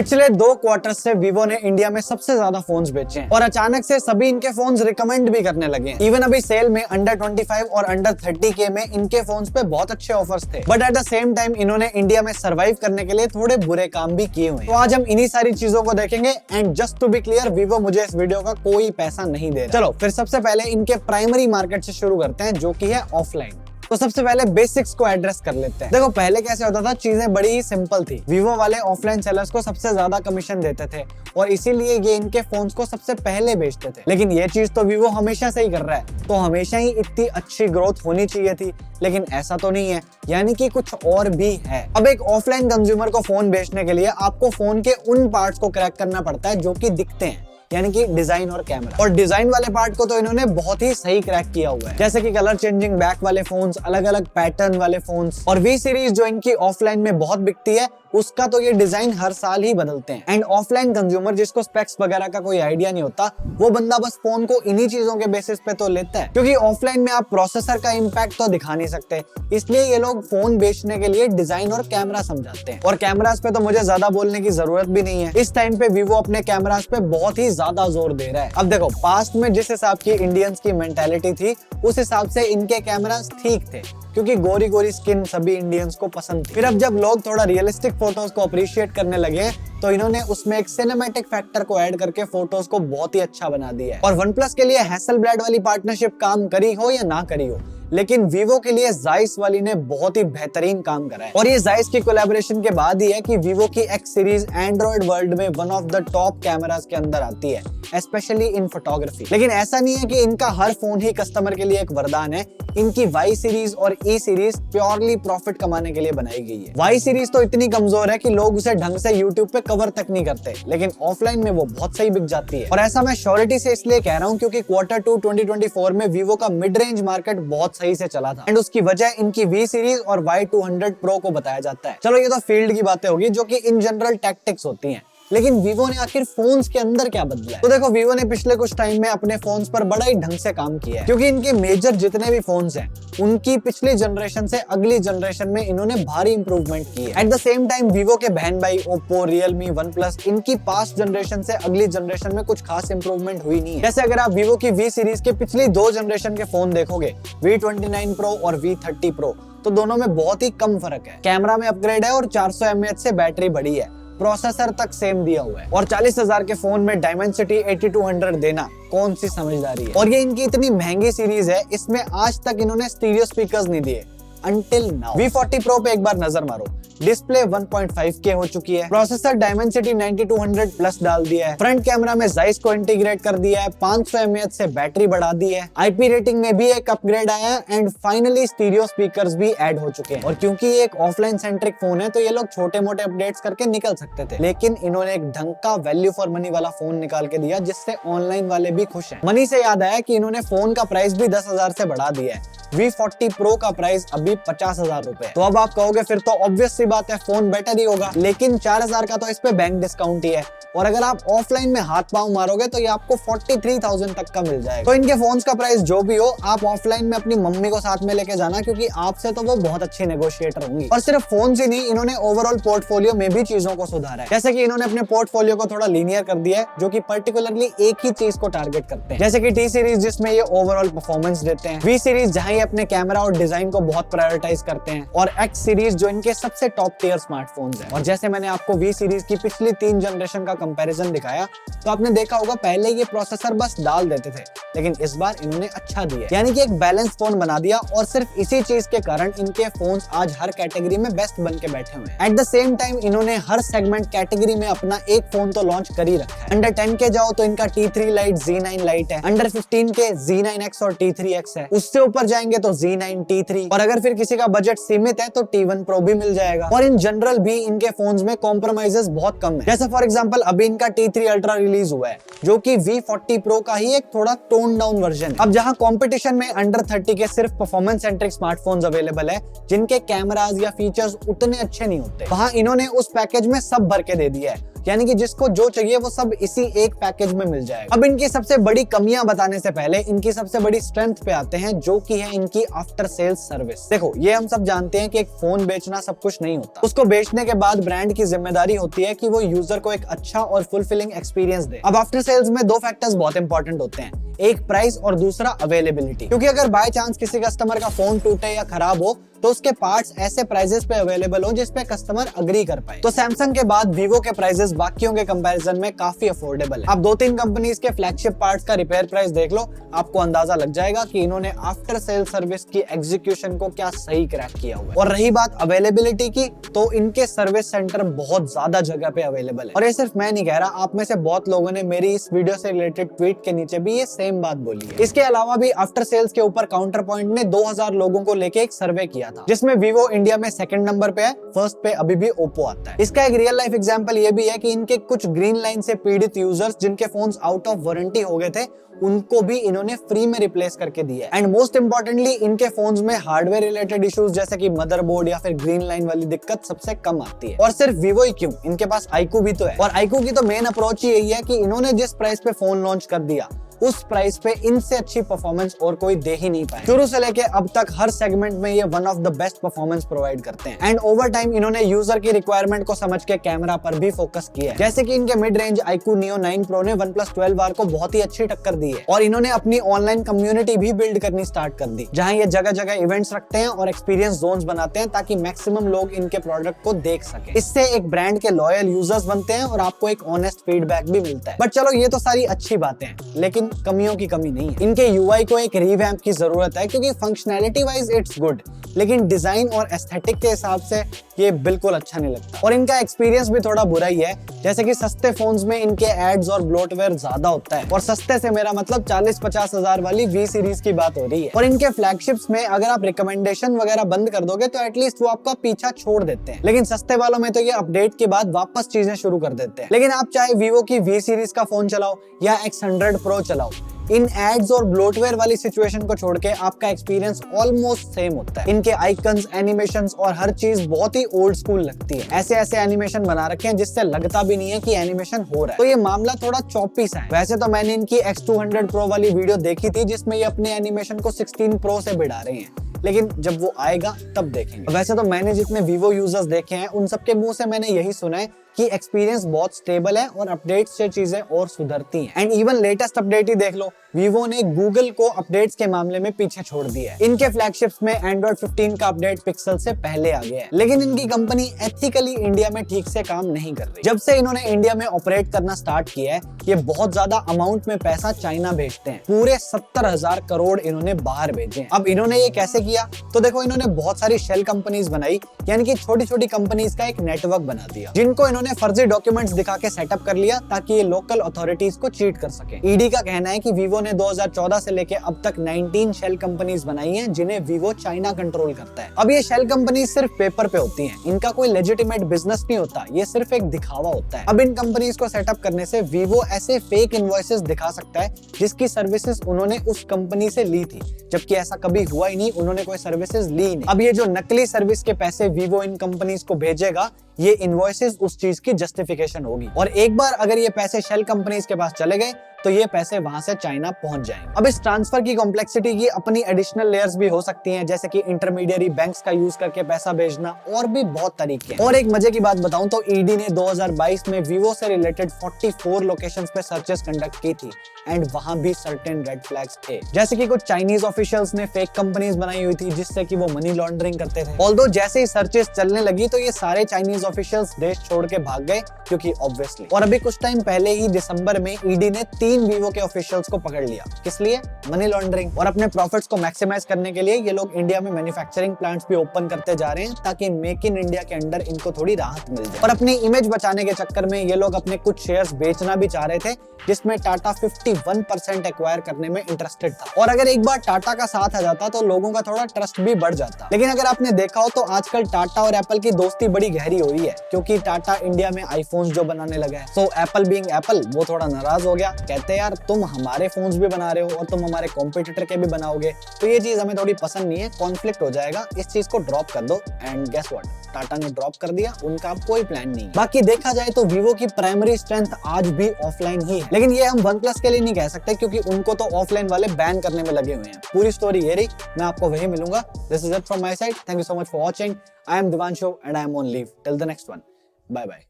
पिछले 2 क्वार्टर से वीवो ने इंडिया में सबसे ज्यादा फोन्स बेचे हैं और अचानक से सभी इनके फोन्स रिकमेंड भी करने लगे हैं। इवन अभी सेल में अंडर 25 और अंडर 30K में इनके फोन्स पे बहुत अच्छे ऑफर्स थे, but at the same time इन्होंने इंडिया में सर्वाइव करने के लिए थोड़े बुरे काम भी किए हुए हैं। तो आज हम इन्हीं सारी चीजों को देखेंगे and just to be clear, वीवो मुझे इस वीडियो का कोई पैसा नहीं दे रहा। चलो फिर सबसे पहले इनके प्राइमरी मार्केट से शुरू करते हैं, जो की है ऑफलाइन। तो सबसे पहले बेसिक्स को एड्रेस कर लेते हैं। देखो पहले कैसे होता था, चीजें बड़ी ही सिंपल थी। वीवो वाले ऑफलाइन सेलर्स को सबसे ज्यादा कमीशन देते थे और इसीलिए ये इनके फोन्स को सबसे पहले बेचते थे। लेकिन ये चीज तो वीवो हमेशा से ही कर रहा है, तो हमेशा ही इतनी अच्छी ग्रोथ होनी चाहिए थी, लेकिन ऐसा तो नहीं है, यानी कि कुछ और भी है। अब एक ऑफलाइन कंज्यूमर को फोन बेचने के लिए आपको फोन के उन पार्ट्स को क्रैक करना पड़ता है जो कि दिखते हैं, यानी कि डिजाइन और कैमरा। और डिजाइन वाले पार्ट को तो इन्होंने बहुत ही सही क्रैक किया हुआ है, जैसे कि कलर चेंजिंग बैक वाले फोन्स, अलग अलग पैटर्न वाले फोन्स, और वी सीरीज जो इनकी ऑफलाइन में बहुत बिकती है, उसका तो ये डिजाइन हर साल ही बदलते हैं। एंड ऑफलाइन कंज्यूमर जिसको स्पेक्स वगैरह का कोई आइडिया नहीं होता, वो बंदा बस फोन को इन्हीं चीजों के बेसिस पे तो लेता है, क्योंकि ऑफलाइन में आप प्रोसेसर का इम्पैक्ट तो दिखा नहीं सकते, इसलिए ये लोग फोन बेचने के लिए डिजाइन और कैमरा समझाते हैं। और कैमरास पे तो मुझे ज्यादा बोलने की जरूरत भी नहीं है, इस टाइम पे वीवो अपने कैमरास पे बहुत ही ज्यादा जोर दे रहा है। अब देखो पास्ट में जिस हिसाब की इंडियंस की मेंटालिटी थी, उस हिसाब से इनके कैमरास ठीक थे, क्योंकि गोरी गोरी स्किन सभी इंडियंस को पसंद थी। फिर अब जब लोग थोड़ा रियलिस्टिक फोटोज को अप्रिशिएट करने लगे, तो इन्होंने उसमें एक सिनेमैटिक फैक्टर को ऐड करके फोटोज को बहुत ही अच्छा बना दिया है। और OnePlus के लिए हैसलब्लैड वाली पार्टनरशिप काम करी हो या ना करी हो, लेकिन वीवो के लिए जाइस वाली ने बहुत ही बेहतरीन काम करा है। और ये जाइस की कोलैबोरेशन के बाद ही है कि वीवो की X सीरीज एंड्रॉइड वर्ल्ड में one of the top cameras के अंदर आती है, स्पेशली इन फोटोग्राफी। लेकिन ऐसा नहीं है कि इनका हर फोन ही कस्टमर के लिए एक वरदान है। इनकी Y सीरीज और E सीरीज प्योरली प्रॉफिट कमाने के लिए बनाई गई है। Y सीरीज तो इतनी कमजोर है कि लोग उसे ढंग से YouTube पे कवर तक नहीं करते, लेकिन ऑफलाइन में वो बहुत सही बिक जाती है। और ऐसा मैं श्योरिटी से इसलिए कह रहा हूँ क्योंकि Q2 2024 में वीवो का मिड रेंज मार्केट बहुत सही से चला था, एंड उसकी वजह इनकी V सीरीज और Y200 Pro को बताया जाता है। चलो ये तो फील्ड की बातें होगी, जो कि इन जनरल टैक्टिक्स होती हैं, लेकिन वीवो ने आखिर फोन्स के अंदर क्या बदला है? तो देखो वीवो ने पिछले कुछ टाइम में अपने फोन्स पर बड़ा ही ढंग से काम किया है, क्योंकि इनके मेजर जितने भी फोन्स हैं, उनकी पिछली जनरेशन से अगली जनरेशन में इन्होंने भारी इंप्रूवमेंट की है। At the same time Vivo के बहन भाई ओप्पो, रियलमी, OnePlus, इनकी पास्ट जनरेशन से अगली जनरेशन में कुछ खास इंप्रूवमेंट हुई नहीं है। जैसे अगर आप वीवो की V सीरीज के पिछली 2 जनरेशन के फोन देखोगे, V29 Pro और V30 Pro, तो दोनों में बहुत ही कम फर्क है। कैमरा में अपग्रेड है और 400 mAh से बैटरी बढ़ी है, प्रोसेसर तक सेम दिया हुआ है। और 40,000 के फोन में Dimensity 8200 देना कौन सी समझदारी है? और ये इनकी इतनी महंगी सीरीज है, इसमें आज तक इन्होंने स्टीरियो स्पीकर्स नहीं दिए Until now। V40 Pro पे एक बार नजर मारो, डिस्प्ले 1.5K हो चुकी है, प्रोसेसर Dimensity 9200 प्लस डाल दिया है, फ्रंट कैमरा में जाइस को इंटीग्रेट कर दिया है, 500 mAh से बैटरी बढ़ा दी है, IP रेटिंग में भी एक अपग्रेड आया है, एंड फाइनली स्टीरियो स्पीकर्स भी ऐड हो चुके हैं। और क्योंकि ये एक ऑफलाइन सेंट्रिक फोन है, तो ये लोग छोटे मोटे अपडेट्स करके निकल सकते थे, लेकिन इन्होंने एक ढंग का वैल्यू फॉर मनी वाला फोन निकाल के दिया, जिससे ऑनलाइन वाले भी खुश हैं। मनी से याद आया कि इन्होंने फोन का प्राइस भी 10,000 से बढ़ा दिया है। V40 Pro का प्राइस अभी 50,000 रुपए। तो अब आप कहोगे फिर तो ऑब्वियस सी बात है फोन बेटर ही होगा, लेकिन 4,000 का तो इस पे बैंक डिस्काउंट ही है, और अगर आप ऑफलाइन में हाथ पांव मारोगे तो ये आपको 43,000 तक का मिल जाएगा। तो इनके फोन्स का प्राइस जो भी हो, आप ऑफलाइन में अपनी मम्मी को साथ में लेके जाना, क्योंकि आपसे तो वो बहुत अच्छी नेगोशिएटर होंगी। और सिर्फ फोन ही नहीं, इन्होंने ओवरऑल पोर्टफोलियो में भी चीजों को सुधारा है। जैसे कि इन्होंने अपने पोर्टफोलियो को थोड़ा लीनियर कर दिया है, जो कि पर्टिकुलरली एक ही चीज को टारगेट करते हैं, जैसे कि T सीरीज जिसमें ये ओवरऑल परफॉर्मेंस देते हैं, V सीरीज जहां ये अपने कैमरा और डिजाइन को बहुत प्रायोरिटाइज करते हैं, और X सीरीज जो इनके सबसे टॉप टियर स्मार्टफोन्स हैं। और जैसे मैंने आपको V सीरीज की पिछली 3 जनरेशन का कंपैरिजन दिखाया, तो आपने देखा होगा पहले ये प्रोसेसर बस डाल देते थे, लेकिन इस बार इन्होंने अच्छा दिया, यानी कि एक बैलेंस फोन बना दिया। और सिर्फ इसी चीज के कारण इनके फोन्स आज हर कैटेगरी में बेस्ट बन के बैठे हुए हैं। एट द सेम टाइम इन्होंने हर सेगमेंट कैटेगरी में अपना एक फोन तो लॉन्च कर ही रखा है। अंडर 10 के जाओ तो इनका T3 Lite, Z9 Lite है, अंडर 15 के Z9X और T3X है, उससे ऊपर जाएंगे तो Z9, T3, और अगर फिर किसी का बजट सीमित है तो T1 Pro भी मिल जाएगा। और इन जनरल भी इनके फोन्स में कॉम्प्रोमाइजेस बहुत कम है। जैसे फॉर एग्जांपल अभी इनका T3 Ultra रिलीज हुआ है, जो कि V40 Pro का ही एक थोड़ा टोन डाउन वर्जन है। अब जहां कंपटीशन में अंडर 30 के सिर्फ परफॉर्मेंस सेंट्रिक स्मार्टफोन्स अवेलेबल है, जिनके कैमरास या फीचर्स उतने अच्छे नहीं होते, वहां इन्होंने उस पैकेज में सब भर के दे दिया है। यानी कि जिसको जो चाहिए वो सब इसी एक पैकेज में मिल जाएगा। अब इनकी सबसे बड़ी कमियां बताने से पहले इनकी सबसे बड़ी स्ट्रेंथ पे आते हैं, जो कि है इनकी आफ्टर सेल्स सर्विस। देखो, ये हम सब जानते हैं कि एक फोन बेचना सब कुछ नहीं होता। उसको बेचने के बाद ब्रांड की जिम्मेदारी होती है कि वो यूजर को एक अच्छा और फुलफिलिंग एक्सपीरियंस दे। अब आफ्टर सेल्स में दो फैक्टर्स बहुत इंपॉर्टेंट होते हैं, एक प्राइस और दूसरा अवेलेबिलिटी। क्योंकि अगर बाय चांस किसी कस्टमर का फोन टूटे या खराब हो तो उसके पार्ट्स ऐसे प्राइसेस पे अवेलेबल हो जिस पे कस्टमर अग्री कर पाए। तो सैमसंग के बाद वीवो के प्राइसेस बाकियों के कंपैरिजन में काफी अफोर्डेबल है। आप 2-3 कंपनीज के फ्लैगशिप पार्ट्स का रिपेयर प्राइस देख लो, आपको अंदाजा लग जाएगा कि इन्होंने आफ्टर सेल सर्विस की एग्जीक्यूशन को क्या सही क्रैक किया हुआ है। और रही बात अवेलेबिलिटी की, तो इनके सर्विस सेंटर बहुत ज्यादा जगह पे अवेलेबल है। और ये सिर्फ मैं नहीं कह रहा, आप में से बहुत लोगों ने मेरी इस वीडियो से रिलेटेड ट्वीट के नीचे भी ये सेम बात बोली है। इसके अलावा भी आफ्टर सेल्स के ऊपर काउंटर पॉइंट ने 2000 लोगों को लेके एक सर्वे किया था, जिसमें वीवो इंडिया में सेकंड नंबर पे है, फर्स्ट पे अभी भी ओप्पो आता है। इसका एक रियल लाइफ एग्जांपल ये भी है कि इनके कुछ ग्रीन लाइन से पीड़ित यूजर्स जिनके फोन्स आउट ऑफ वारंटी हो गए थे, उनको भी इन्होंने फ्री में रिप्लेस करके दिया है। एंड मोस्ट इंपॉर्टेंटली इनके फोन्स में हार्डवेयर रिलेटेड इश्यूज जैसे कि मदरबोर्ड या फिर ग्रीन लाइन वाली दिक्कत सबसे कम आती है। और सिर्फ वीवो ही क्यों, इनके पास iQOO भी तो है। और iQOO की तो मेन अप्रोच ही यही है कि इन्होंने जिस प्राइस पे फोन लॉन्च कर दिया, उस प्राइस पे इनसे अच्छी परफॉर्मेंस और कोई दे ही नहीं पाए। शुरू से लेके अब तक हर सेगमेंट में ये one of the best performance provide करते हैं। एंड ओवर टाइम इन्होंने यूजर की रिक्वायरमेंट को समझ के कैमरा पर भी फोकस किया है। जैसे कि इनके mid range iQOO Neo 9 Pro ने OnePlus 12R को बहुत ही अच्छी टक्कर दी है। और इन्होंने अपनी ऑनलाइन कम्युनिटी भी बिल्ड करनी स्टार्ट कर दी, जहां ये जगह जगह इवेंट्स रखते हैं और एक्सपीरियंस जोन्स बनाते हैं ताकि मैक्सिमम लोग इनके प्रोडक्ट को देख सके। इससे एक ब्रांड के लॉयल यूजर्स बनते हैं और आपको एक ऑनेस्ट फीडबैक भी मिलता है। बट चलो, ये तो सारी अच्छी बातें हैं, लेकिन कमियों की कमी नहीं है। इनके यूआई को एक रिवैम्प की जरूरत है, क्योंकि फंक्शनैलिटी वाइज इट्स गुड, लेकिन डिजाइन और एस्थेटिक के हिसाब से ये बिल्कुल अच्छा नहीं लगता। और इनका एक्सपीरियंस भी थोड़ा बुरा ही है, जैसे कि सस्ते फोन्स में इनके एड्स और ब्लोटवेयर ज्यादा होता है। और सस्ते से मेरा मतलब 40-50 हजार वाली वी सीरीज की बात हो रही है। और इनके फ्लैगशिप्स में अगर आप रिकमेंडेशन वगैरह बंद कर दोगे तो एटलीस्ट वो आपका पीछा छोड़ देते हैं, लेकिन सस्ते वालों में तो ये अपडेट के बाद वापस चीजें शुरू कर देते हैं। लेकिन आप चाहे वीवो की वी सीरीज का फोन चलाओ या X100 Pro चलाओ, इन एड्स और ब्लोटवेयर वाली सिचुएशन को छोड़ के आपका एक्सपीरियंस ऑलमोस्ट सेम होता है। इनके आइकन्स, एनिमेशंस और हर चीज बहुत ही ओल्ड स्कूल लगती है। ऐसे ऐसे एनिमेशन बना रखे हैं जिससे लगता भी नहीं है कि एनिमेशन हो रहा है। तो ये मामला थोड़ा चौपी सा है। वैसे तो मैंने इनकी X200 Pro वाली वीडियो देखी थी जिसमें ये अपने एनिमेशन को 16 Pro से बढ़ा रहे हैं, लेकिन जब वो आएगा तब देखेंगे। वैसे तो मैंने जितने वीवो यूजर्स देखे हैं उन सबके मुंह से मैंने यही सुना है कि एक्सपीरियंस बहुत स्टेबल है और अपडेट्स से चीजें और सुधरती हैं। एंड इवन लेटेस्ट अपडेट ही देख लो, वीवो ने गूगल को अपडेट्स के मामले में पीछे छोड़ दिया है। इनके फ्लैगशिप्स में एंड्रॉइड 15 का अपडेट पिक्सल से पहले आ गया है, लेकिन इनकी कंपनी एथिकली इंडिया में ठीक से काम नहीं कर रही। जब से इन्होंने इंडिया में ऑपरेट करना स्टार्ट किया है, ये बहुत ज्यादा अमाउंट में पैसा चाइना भेजते हैं। पूरे 70,000 करोड़ इन्होंने बाहर भेजे। अब इन्होंने ये कैसे किया? तो देखो, इन्होंने बहुत सारी शेल कंपनीज बनाई, यानी कि छोटी छोटी कंपनीज का एक नेटवर्क बना दिया, जिनको इन्होंने फर्जी डॉक्यूमेंट्स दिखा के सेटअप कर लिया ताकि ये लोकल अथॉरिटीज को चीट कर सके। ईडी का कहना है कि वीवो ने 2014 से लेके अब तक 19 शेल कंपनीज बनाई हैं, जिन्हें वीवो चाइना कंट्रोल करता है। अब ये शेल कंपनीज सिर्फ पेपर पे होती हैं, इनका कोई लेजिटिमेट बिजनेस नहीं होता, ये सिर्फ एक दिखावा होता है। अब इन कंपनीज को सेटअप करने से वीवो ऐसे फेक इनवॉइसेस दिखा सकता है जिसकी सर्विसेज उन्होंने उस कंपनी से ली थी, जबकि ऐसा कभी हुआ ही नहीं, उन्होंने कोई सर्विसेज ली नहीं। अब ये जो नकली सर्विस के पैसे वीवो इन कंपनीज को भेजेगा, ये इनवॉइसेस उस चीज की जस्टिफिकेशन होगी। और एक बार अगर ये पैसे शेल कंपनीज के पास चले गए तो ये पैसे वहां से चाइना पहुंच जाएंगे। अब इस ट्रांसफर की कॉम्प्लेक्सिटी की अपनी एडिशनल लेयर्स भी हो सकती हैं, जैसे कि इंटरमीडियरी बैंक्स का यूज करके पैसा भेजना और भी बहुत तरीके। और एक मजे की बात बताऊं तो ईडी ने 2022 में वीवो से रिलेटेड 44 लोकेशंस पे सर्चेस कंडक्ट की थी एंड वहां भी सर्टेन रेड फ्लैग्स थे, जैसे कि कुछ चाइनीज ऑफिशियल्स ने फेक कंपनीज बनाई हुई थी जिससे कि वो मनी लॉन्ड्रिंग करते थे। ऑल्दो जैसे ही सर्चेस चलने लगी तो ये सारे चाइनीज ऑफिशियल्स देश छोड़ के भाग गए, क्योंकि ऑब्वियसली। और अभी कुछ टाइम पहले ही दिसंबर में ईडी ने 3 वीवो के ऑफिशियल्स को पकड़ लिया। किस लिए? Money laundering. और अपने प्रॉफिट्स को मैक्सिमाइज करने के लिए ये लोग इंडिया में मैन्युफैक्चरिंग प्लांट्स भी ओपन करते जा रहे हैं ताकि मेक इन इंडिया के अंडर इनको थोड़ी राहत मिल जाए। और अपनी इमेज बचाने के चक्कर में ये लोग अपने कुछ शेयर्स बेचना भी चाह रहे थे, जिसमें टाटा 51% एक्वायर करने में इंटरेस्टेड था। और अगर एक बार टाटा का साथ आ जाता तो लोगों का थोड़ा ट्रस्ट भी बढ़ जाता। लेकिन अगर आपने देखा हो तो आजकल टाटा और एप्पल की दोस्ती बड़ी गहरी हो रही है, क्योंकि टाटा इंडिया में आईफोन्स जो बनाने लगा है। सो एप्पल बीइंग एप्पल, वो थोड़ा नाराज हो गया, कहते यार तुम हमारे फोन्स भी बना रहे हो और तुम हमारे कॉम्पिटिटर के भी बनाओगे, तो ये चीज हमें थोड़ी पसंद नहीं है, कॉन्फ्लिक्ट हो जाएगा, इस चीज को ड्रॉप कर दो। एंड गेस व्हाट, टाटा ने ड्रॉप कर दिया, उनका अब कोई प्लान नहीं है। बाकी देखा जाए तो वीवो की प्राइमरी स्ट्रेंथ आज भी ऑफलाइन ही है, लेकिन ये हम OnePlus के लिए नहीं कह सकते क्योंकि उनको तो ऑफलाइन वाले बैन करने में लगे हुए हैं। पूरी स्टोरी ये रही, मैं आपको वही मिलूंगा। This is it from my side, thank you so much for watching. I am Divanshu and I am on leave till the next one. Bye bye.